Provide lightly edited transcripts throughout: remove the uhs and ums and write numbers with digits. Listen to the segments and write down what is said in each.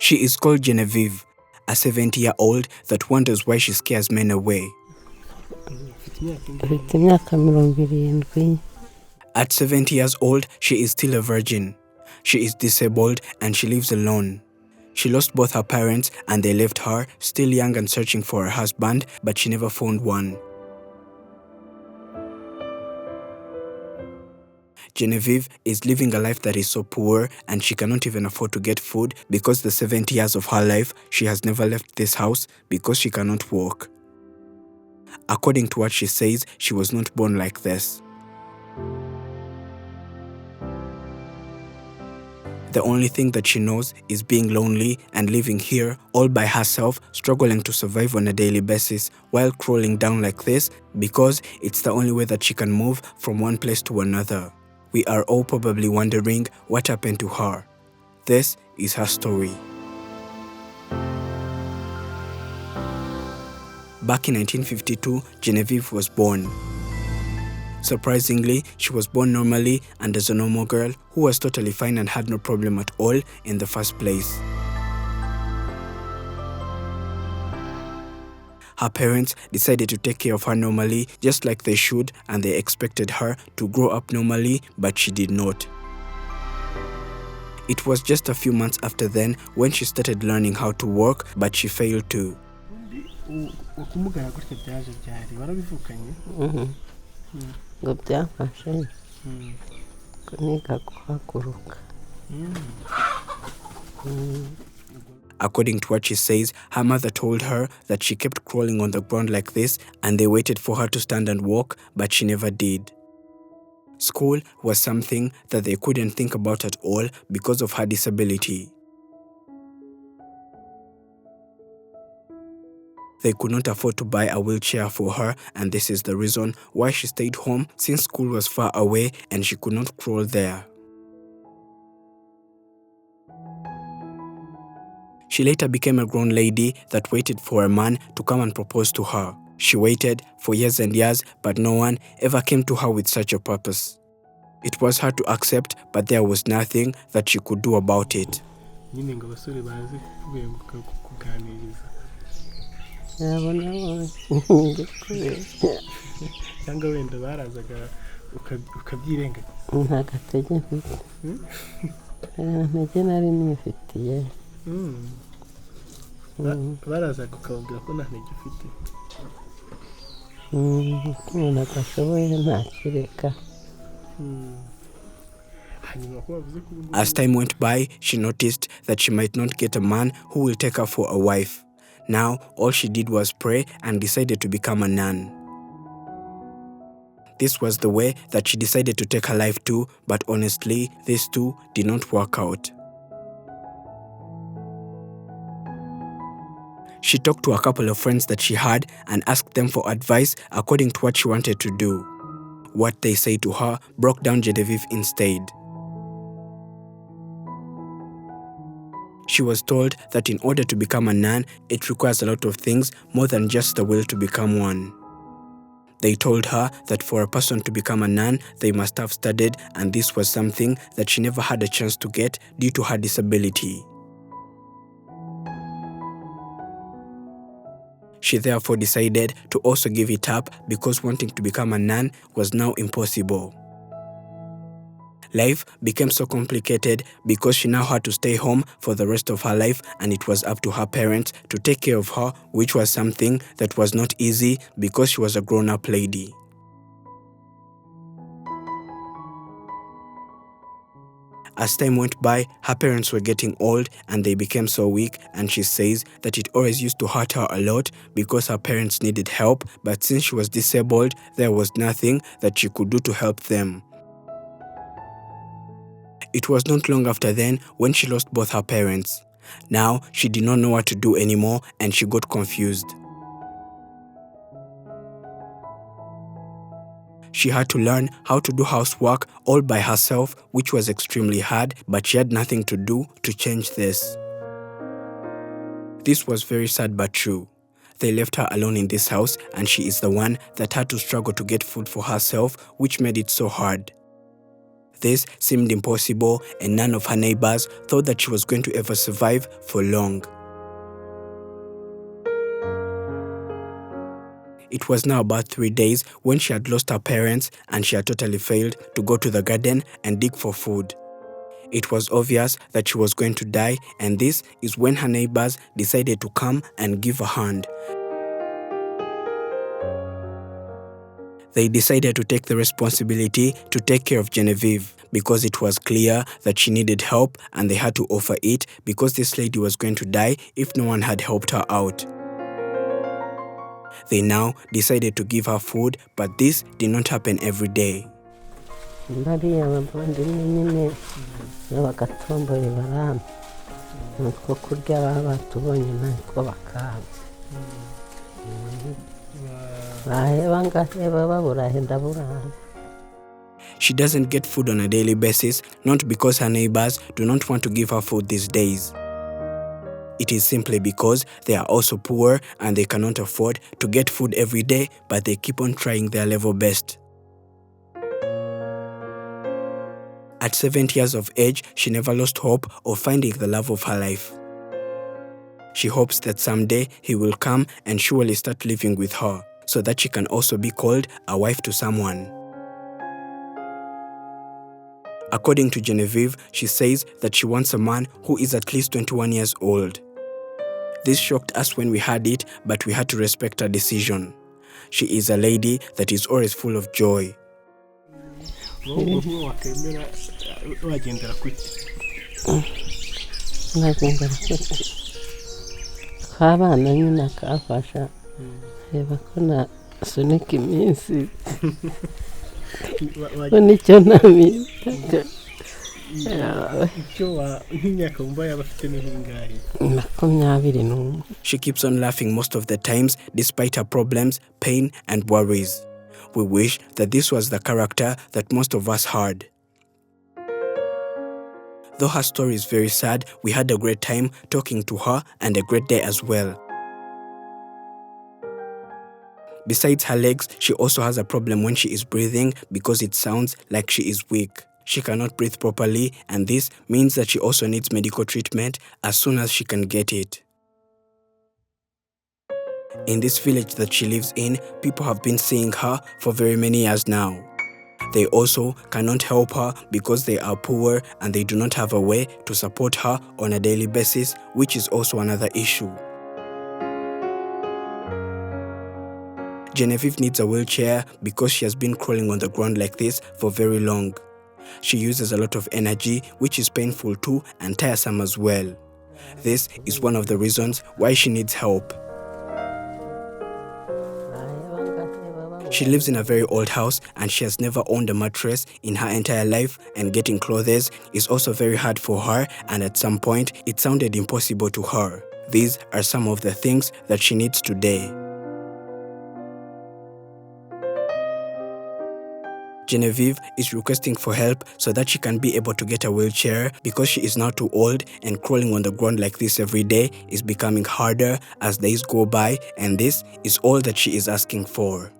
She is called Genevieve, a 70-year-old that wonders why she scares men away. At 70 years old, she is still a virgin. She is disabled and she lives alone. She lost both her parents and they left her, still young and searching for her husband, but she never found one. Genevieve is living a life that is so poor and she cannot even afford to get food because the 70 years of her life, she has never left this house because she cannot walk. According to what she says, she was not born like this. The only thing that she knows is being lonely and living here all by herself, struggling to survive on a daily basis while crawling down like this because it's the only way that she can move from one place to another. We are all probably wondering what happened to her. This is her story. Back in 1952, Genevieve was born. Surprisingly, she was born normally and as a normal girl who was totally fine and had no problem at all in the first place. Her parents decided to take care of her normally, just like they should, and they expected her to grow up normally, but she did not. It was just a few months after then when she started learning how to walk, but she failed to. According to what she says, her mother told her that she kept crawling on the ground like this and they waited for her to stand and walk, but she never did. School was something that they couldn't think about at all because of her disability. They could not afford to buy a wheelchair for her, and this is the reason why she stayed home since school was far away and she could not crawl there. She later became a grown lady that waited for a man to come and propose to her. She waited for years and years, but no one ever came to her with such a purpose. It was hard to accept, but there was nothing that she could do about it. As time went by, she noticed that she might not get a man who will take her for a wife. Now, all she did was pray and decided to become a nun. This was the way that she decided to take her life too, but honestly, these two did not work out. She talked to a couple of friends that she had and asked them for advice according to what she wanted to do. What they said to her broke down Genevieve instead. She was told that in order to become a nun, it requires a lot of things more than just the will to become one. They told her that for a person to become a nun, they must have studied, and this was something that she never had a chance to get due to her disability. She therefore decided to also give it up because wanting to become a nun was now impossible. Life became so complicated because she now had to stay home for the rest of her life, and it was up to her parents to take care of her, which was something that was not easy because she was a grown-up lady. As time went by, her parents were getting old and they became so weak, and she says that it always used to hurt her a lot because her parents needed help, but since she was disabled, there was nothing that she could do to help them. It was not long after then when she lost both her parents. Now, she did not know what to do anymore and she got confused. She had to learn how to do housework all by herself, which was extremely hard, but she had nothing to do to change this. This was very sad but true. They left her alone in this house, and she is the one that had to struggle to get food for herself, which made it so hard. This seemed impossible, and none of her neighbors thought that she was going to ever survive for long. It was now about 3 days when she had lost her parents and she had totally failed to go to the garden and dig for food. It was obvious that she was going to die, and this is when her neighbors decided to come and give a hand. They decided to take the responsibility to take care of Genevieve because it was clear that she needed help, and they had to offer it because this lady was going to die if no one had helped her out. They now decided to give her food, but this did not happen every day. She doesn't get food on a daily basis, not because her neighbors do not want to give her food these days. It is simply because they are also poor and they cannot afford to get food every day, but they keep on trying their level best. At 70 years of age, she never lost hope of finding the love of her life. She hopes that someday he will come and surely start living with her, so that she can also be called a wife to someone. According to Genevieve, she says that she wants a man who is at least 21 years old. This shocked us when we heard it, but we had to respect her decision. She is a lady that is always full of joy. She keeps on laughing most of the times despite her problems, pain and worries. We wish that this was the character that most of us had. Though her story is very sad, we had a great time talking to her and a great day as well. Besides her legs, she also has a problem when she is breathing because it sounds like she is weak. She cannot breathe properly, and this means that she also needs medical treatment as soon as she can get it. In this village that she lives in, people have been seeing her for very many years now. They also cannot help her because they are poor and they do not have a way to support her on a daily basis, which is also another issue. Genevieve needs a wheelchair because she has been crawling on the ground like this for very long. She uses a lot of energy, which is painful too and tiresome as well. This is one of the reasons why she needs help. She lives in a very old house and she has never owned a mattress in her entire life, and getting clothes is also very hard for her, and at some point it sounded impossible to her. These are some of the things that she needs today. Genevieve is requesting for help so that she can be able to get a wheelchair because she is now too old, and crawling on the ground like this every day is becoming harder as days go by, and this is all that she is asking for.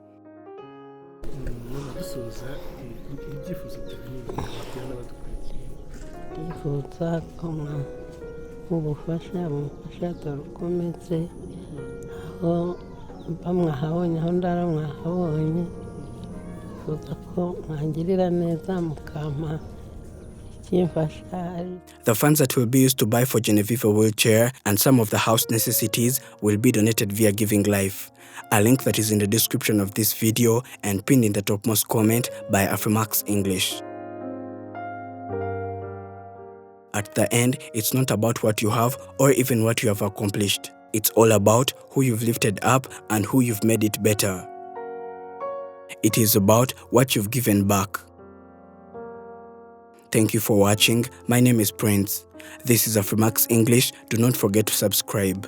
The funds that will be used to buy for Genevieve a wheelchair and some of the house necessities will be donated via Giving Life. A link that is in the description of this video and pinned in the topmost comment by Afrimax English. At the end, it's not about what you have or even what you have accomplished. It's all about who you've lifted up and who you've made it better. It is about what you've given back. Thank you for watching. My name is Prince. This is Afrimax English. Do not forget to subscribe.